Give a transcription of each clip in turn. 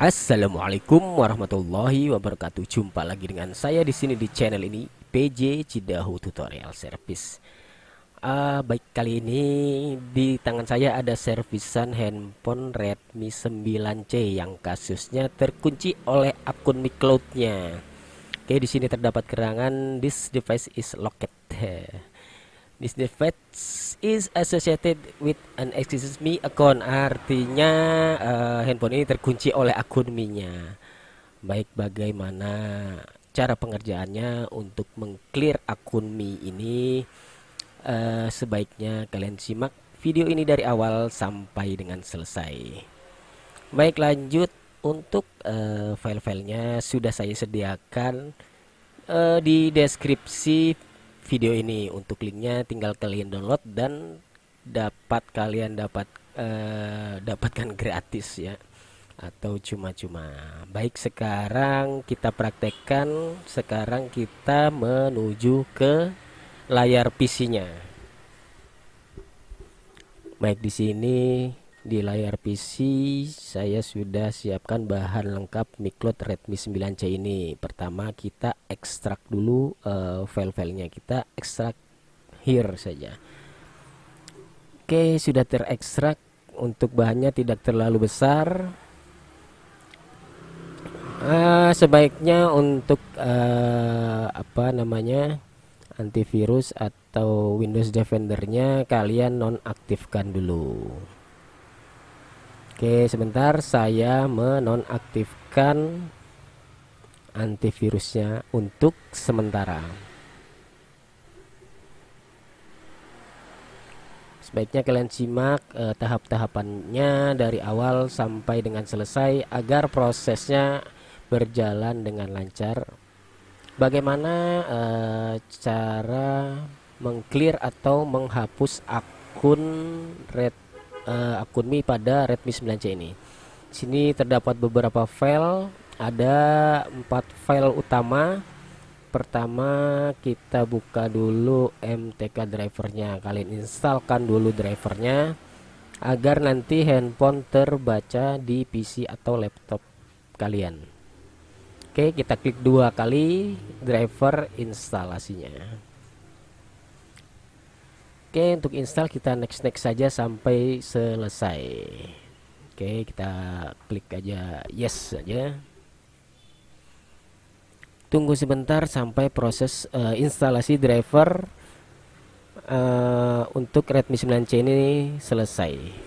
Assalamualaikum warahmatullahi wabarakatuh. Jumpa lagi dengan saya di sini di channel ini, PJ Cidahu Tutorial Service. Baik, kali ini di tangan saya ada servisan handphone Redmi 9C yang kasusnya terkunci oleh akun MiCloud-nya. Oke, di sini terdapat keterangan this device is locked. This device is associated with an existing Mi account. Artinya handphone ini terkunci oleh akun Mi-nya. Baik, bagaimana cara pengerjaannya untuk mengclear akun Mi ini? Sebaiknya kalian simak video ini dari awal sampai dengan selesai. Baik, lanjut. Untuk file-filenya sudah saya sediakan di deskripsi video ini. Untuk linknya tinggal kalian download dan dapatkan gratis ya, atau cuma-cuma. Baik, sekarang kita praktekkan. Sekarang kita menuju ke layar PC-nya. Baik, di sini di layar PC saya sudah siapkan bahan lengkap MiCloud Redmi 9C ini. Pertama kita ekstrak dulu file-filenya. Kita ekstrak here saja. Oke, sudah terekstrak. Untuk bahannya tidak terlalu besar. Sebaiknya untuk antivirus atau Windows Defender-nya kalian nonaktifkan dulu. Oke, sebentar saya menonaktifkan antivirusnya untuk sementara. Sebaiknya kalian simak tahap-tahapannya dari awal sampai dengan selesai agar prosesnya berjalan dengan lancar. Bagaimana cara mengclear atau menghapus akun Mi pada Redmi 9C ini? Di sini terdapat beberapa file, ada 4 file utama. Pertama kita buka dulu MTK drivernya. Kalian instalkan dulu drivernya agar nanti handphone terbaca di PC atau laptop kalian. Oke, kita klik 2 kali driver instalasinya. Oke, untuk install kita next saja sampai selesai. Oke, kita klik aja yes saja. Tunggu sebentar sampai proses instalasi driver untuk Redmi 9C ini selesai.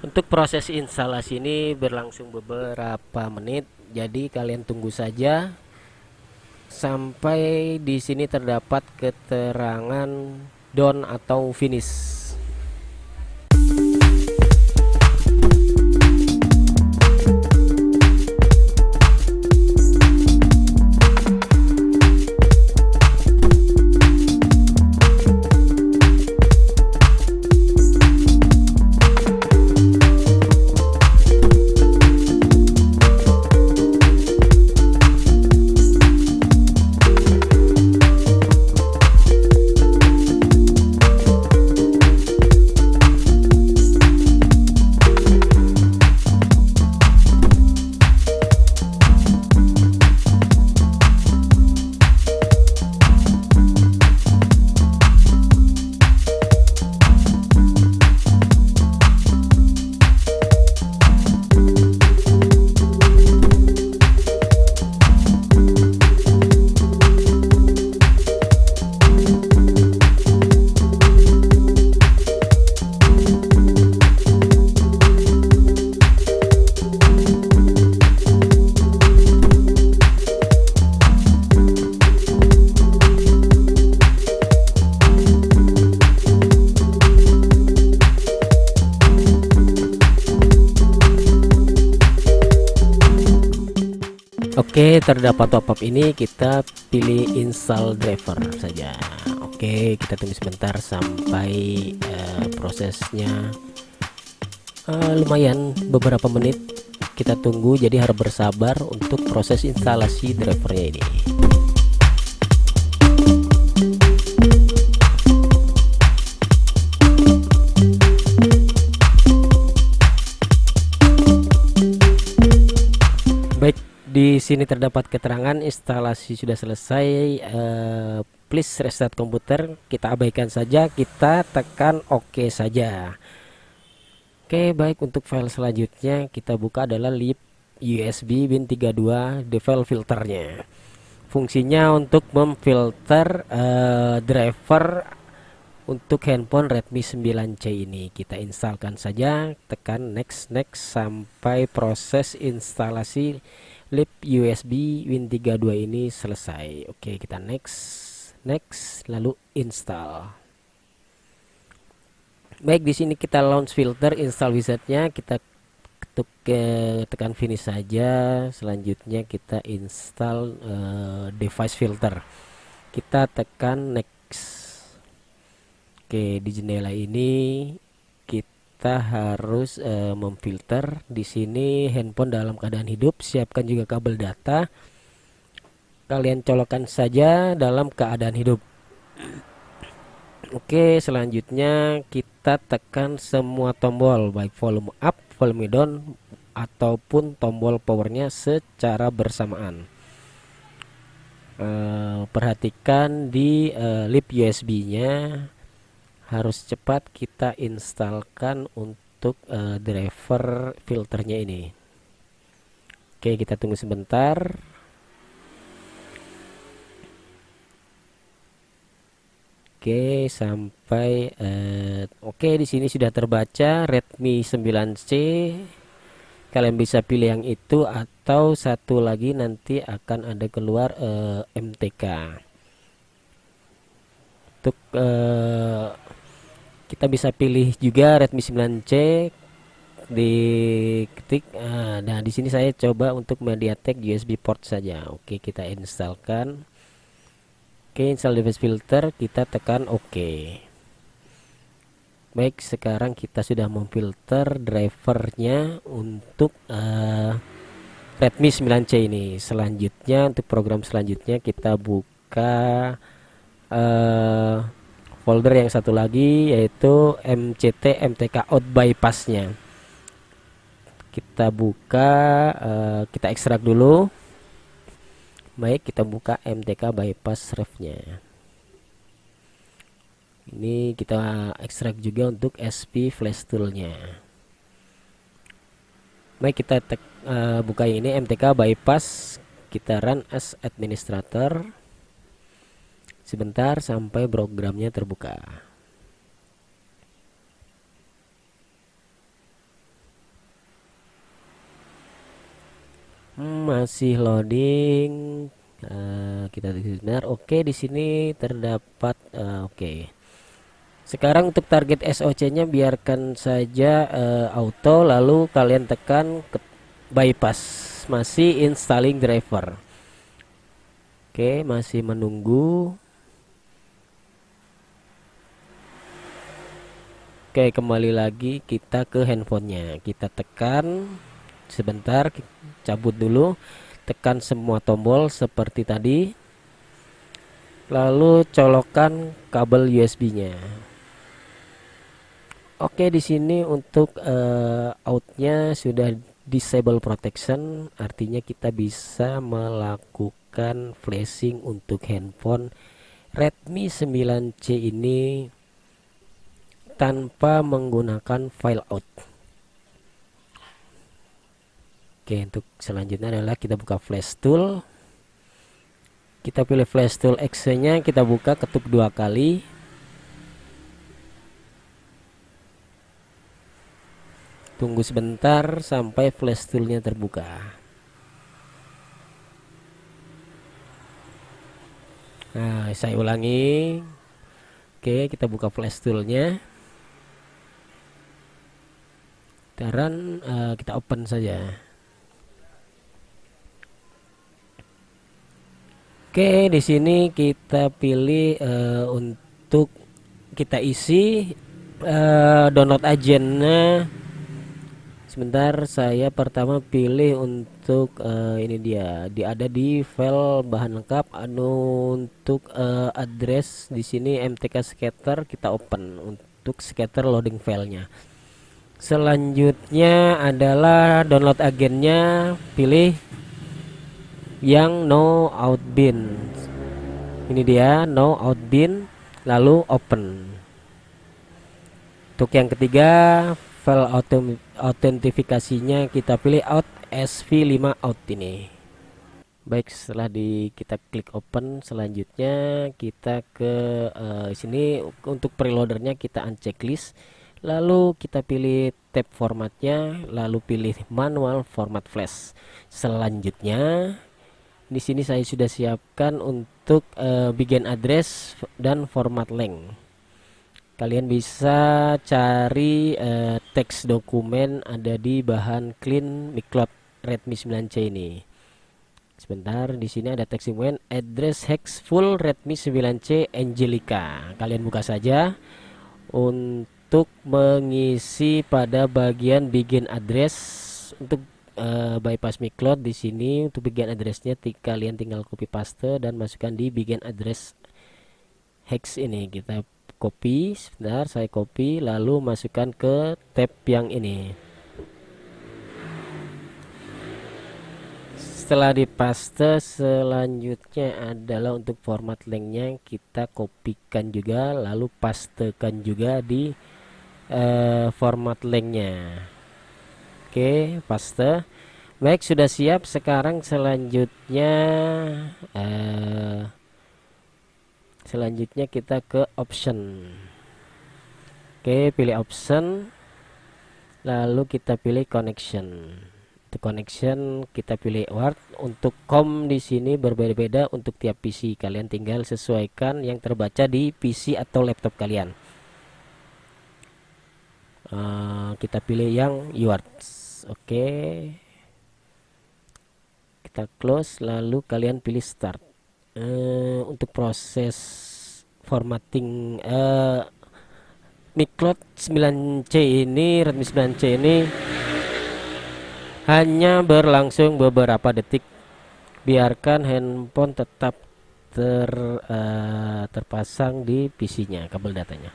Untuk proses instalasi ini berlangsung beberapa menit, jadi kalian tunggu saja sampai di sini terdapat keterangan done atau finish. Oke, terdapat top-up ini, kita pilih install driver saja. Oke, kita tunggu sebentar sampai prosesnya lumayan beberapa menit. Kita tunggu, jadi harus bersabar untuk proses instalasi drivernya ini. di sini terdapat keterangan instalasi sudah selesai. Please restart komputer. Kita abaikan saja, kita tekan OK saja. Oke, baik, untuk file selanjutnya kita buka adalah lib USB Win32 default filternya. Fungsinya untuk memfilter driver untuk handphone Redmi 9C ini. Kita instalkan saja, tekan next sampai proses instalasi lib USB Win32 ini selesai. Oke, kita next lalu install. Baik, di sini kita launch filter, install wizardnya, kita tekan finish saja. Selanjutnya kita install device filter, kita tekan next. Oke, di jendela ini kita harus memfilter. Di sini handphone dalam keadaan hidup, siapkan juga kabel data, kalian colokkan saja dalam keadaan hidup. Oke, selanjutnya kita tekan semua tombol, baik volume up, volume down, ataupun tombol powernya secara bersamaan. Perhatikan di lib USB nya harus cepat kita instalkan untuk driver filternya ini. Oke, kita tunggu sebentar. Oke, sampai oke, di sini sudah terbaca Redmi 9C. Kalian bisa pilih yang itu atau satu lagi nanti akan ada keluar MTK. Untuk kita bisa pilih juga Redmi 9C, diketik. Nah, di sini saya coba untuk MediaTek USB port saja. Oke, kita instalkan. Oke, install device filter, kita tekan OK. Baik, sekarang kita sudah memfilter drivernya untuk Redmi 9C ini. Selanjutnya, untuk program selanjutnya kita buka folder yang satu lagi, yaitu MCT MTK out bypassnya. Kita buka, kita ekstrak dulu. Baik, kita buka MTK bypass refnya. Ini kita ekstrak juga untuk SP flash toolnya. Baik, kita buka ini MTK bypass, kita run as administrator. Sebentar sampai programnya terbuka. Masih loading. Kita sebentar. Oke, di sini terdapat oke. Sekarang untuk target SOC-nya biarkan saja auto, lalu kalian tekan bypass. Masih installing driver. Oke, masih menunggu. Oke, kembali lagi kita ke handphonenya. Kita tekan sebentar, cabut dulu, tekan semua tombol seperti tadi, lalu colokkan kabel USB-nya. Oke, di sini untuk outnya sudah disable protection, artinya kita bisa melakukan flashing untuk handphone Redmi 9C ini tanpa menggunakan file out. Oke, untuk selanjutnya adalah kita buka flash tool. Kita pilih flash tool X-nya, kita buka, ketuk 2 kali. Tunggu sebentar sampai flash toolnya terbuka. Nah, saya ulangi. Oke, kita buka flash toolnya. Dan kita open saja. Oke, di sini kita pilih untuk kita isi download agentnya. Sebentar, saya pertama pilih untuk ini dia ada di file bahan lengkap. Untuk address di sini MTK scatter, kita open untuk scatter loading filenya. Selanjutnya adalah download agentnya, pilih. yang no out bin. Ini dia no out bin, lalu open. Untuk yang ketiga, file autentifikasinya kita pilih out sv5 out ini. Baik, setelah kita klik open, selanjutnya kita ke sini untuk preloadernya kita uncheck list, lalu kita pilih tab formatnya, lalu pilih manual format flash. Selanjutnya di sini saya sudah siapkan untuk begin address dan format length. Kalian bisa cari teks dokumen ada di bahan clean Miklot Redmi 9C ini. Sebentar, di sini ada teks dokumen address hex full Redmi 9C Angelica. Kalian buka saja untuk mengisi pada bagian begin address untuk bypass Miklot. Di sini untuk bagian addressnya kalian tinggal copy paste dan masukkan di begin address hex ini. Kita copy, sebentar saya copy lalu masukkan ke tab yang ini. Setelah dipaste, selanjutnya adalah untuk format lengthnya kita kopikan juga lalu pastekan juga di format lengthnya. Oke, paste. Baik, sudah siap. Sekarang selanjutnya kita ke option. Oke, pilih option lalu kita pilih connection. Untuk connection kita pilih word. Untuk COM di sini berbeda-beda untuk tiap PC. Kalian tinggal sesuaikan yang terbaca di PC atau laptop kalian. Kita pilih yang words. Oke. Kita close lalu kalian pilih start. Untuk proses formatting Miklot 9C ini, Redmi 9C ini hanya berlangsung beberapa detik. Biarkan handphone tetap terpasang di PC-nya, kabel datanya.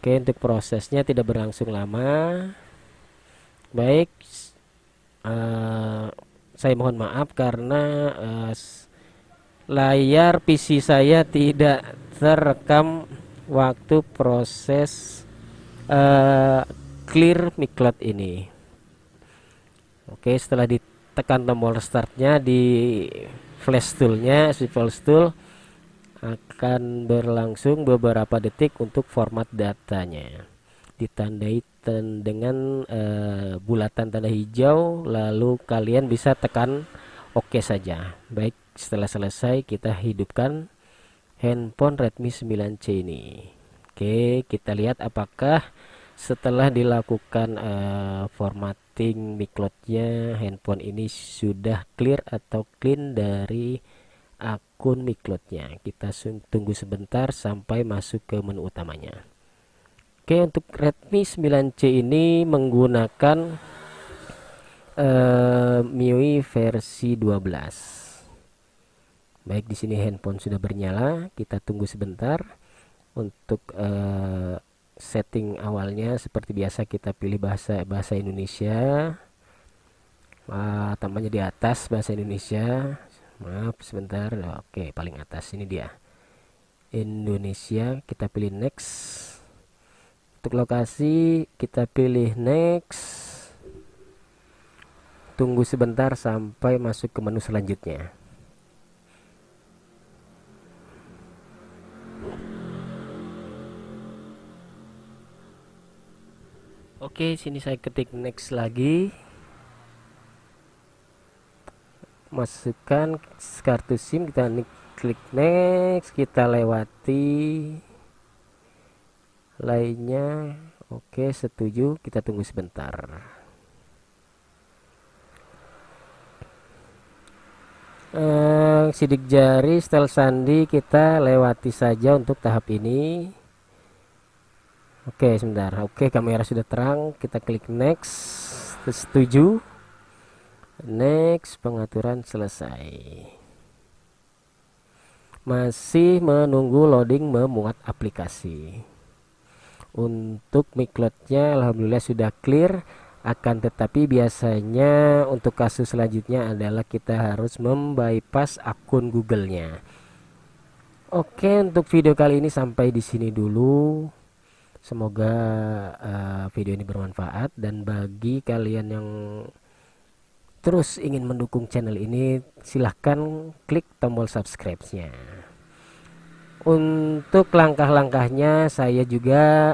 Oke, untuk prosesnya tidak berlangsung lama. Baik, saya mohon maaf karena layar PC saya tidak terekam waktu proses clear Miklot ini. Oke, setelah ditekan tombol startnya di flash toolnya, flash tool akan berlangsung beberapa detik untuk format datanya. Ditandai dengan bulatan tanda hijau, lalu kalian bisa tekan OK saja. Baik, setelah selesai kita hidupkan handphone Redmi 9C ini. Oke, kita lihat apakah setelah dilakukan formatting Miklotnya handphone ini sudah clear atau clean dari akun Miklotnya. Kita tunggu sebentar sampai masuk ke menu utamanya. Oke, untuk Redmi 9C ini menggunakan MIUI versi 12. Baik, di sini handphone sudah bernyala. Kita tunggu sebentar. Untuk setting awalnya seperti biasa kita pilih bahasa Indonesia. Tambahnya di atas bahasa Indonesia. Maaf sebentar. Oke, paling atas ini dia. Indonesia, kita pilih next. Untuk lokasi kita pilih next. Tunggu sebentar sampai masuk ke menu selanjutnya. Oke, sini saya ketik next lagi. Masukkan kartu SIM, kita klik next, kita lewati lainnya. Oke, setuju, kita tunggu sebentar. Sidik jari, style sandi kita lewati saja untuk tahap ini. Oke, sebentar. Oke, kamera sudah terang, kita klik next, setuju. Next, pengaturan selesai. Masih menunggu loading memuat aplikasi. Untuk Miklotnya alhamdulillah sudah clear. Akan tetapi biasanya untuk kasus selanjutnya adalah kita harus membypass akun Google-nya. Oke, untuk video kali ini sampai di sini dulu. Semoga video ini bermanfaat, dan bagi kalian yang terus ingin mendukung channel ini, silahkan klik tombol subscribe-nya. Untuk langkah-langkahnya saya juga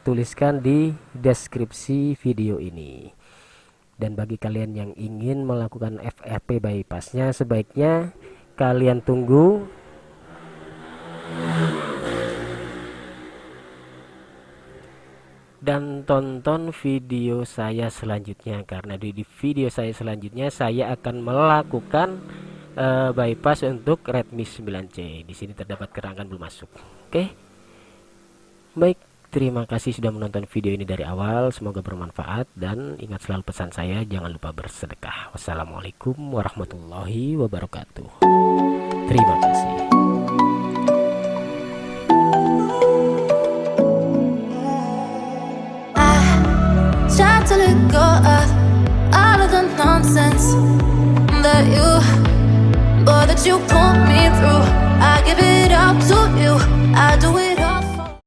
tuliskan di deskripsi video ini. Dan bagi kalian yang ingin melakukan FRP bypassnya, sebaiknya kalian tunggu dan tonton video saya selanjutnya, karena di video saya selanjutnya saya akan melakukan bypass untuk Redmi 9C. Di sini terdapat keterangan belum masuk. Oke. Baik, terima kasih sudah menonton video ini dari awal. Semoga bermanfaat, dan ingat selalu pesan saya, jangan lupa bersedekah. Wassalamualaikum warahmatullahi wabarakatuh. Terima kasih. Try to let go of all of the nonsense that you put me through. I give it up to you. I do it